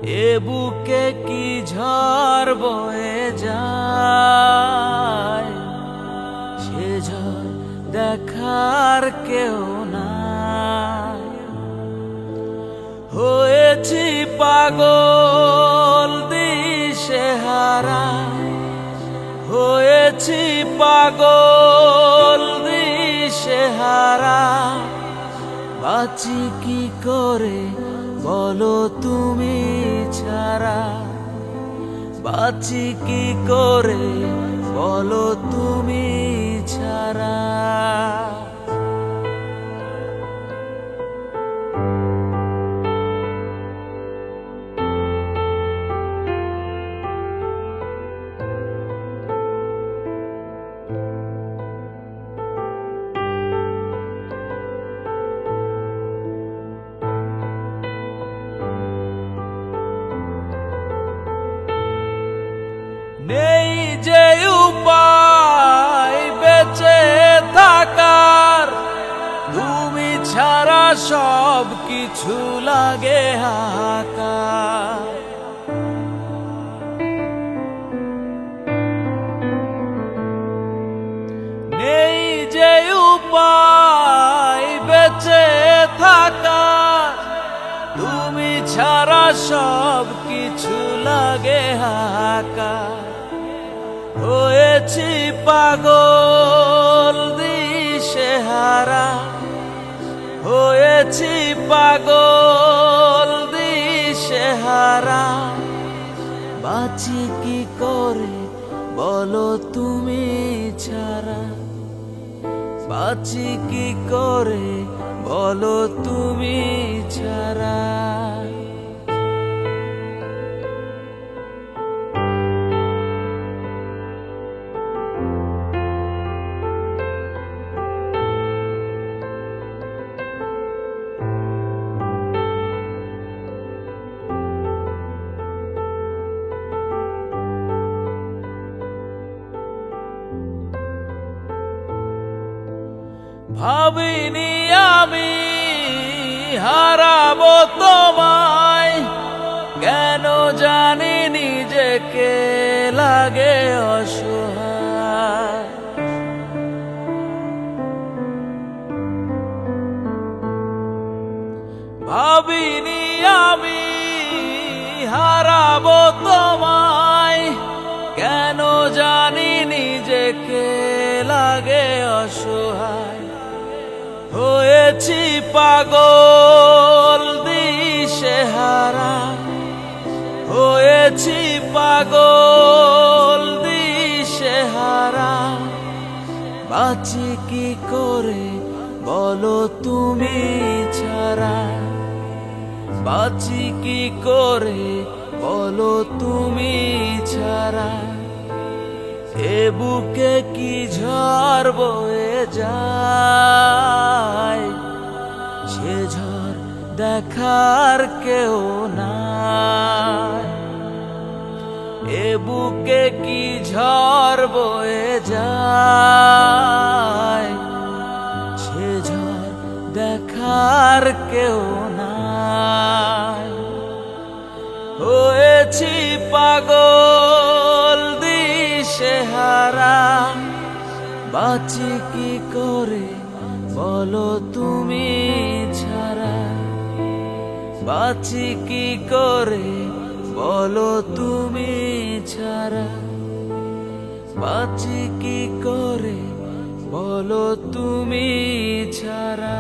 এ বুকে কি ঝড় বয়ে যায়, সে ঝড় দেখার কেউ নাই। হয়েছি পাগল দিশেহারা, হয়েছি পাগল দিশেহারা। বাঁচি কি করে বলো তুমি ছাড়া, বাঁচি কি করে বলো তুমি ছাড়া। নেই যে উপায় বেঁচে থাকার, তুমি ছাড়া সব কিছু লাগে হাহাকার। নেই যে উপায় বেঁচে থাকার, তুমি ছাড়া সব কিছু লাগে হাহাকার। হয়েছি পাগল দিশেহারা, হয়েছি পাগল দিশেহারা। বাঁচি কি করে বলো তুমি ছাড়া, বাঁচি কি করে বলো তুমি ছাড়া। ভাবিনি আমি হারাবো তোমায়, কেন জানি নিজেকে লাগে অসহায়। ভাবিনি আমি হারাবো তোমায়, কেন জানি নিজেকে লাগে অসহায়। হয়েছি পাগল দিশেহারা, হয়েছি পাগল দিশেহারা। বাঁচি কি করে বলো তুমি ছাড়া, বাঁচি কি করে বলো তুমি ছাড়া। এ বুকে কি ঝড় বয়ে যায়, সে ঝড় দেখার কেউ নাই। এ বুকে কি ঝড় বয়ে যায়, সে ঝড় দেখার কেউ নাই। হয়েছি পাগল দিশেহারা, বাঁচি কি করে বলো তুমি ছাড়া, বাঁচি কি করে বলো তুমি ছাড়া। বাঁচি কি করে বলো তুমি ছাড়া।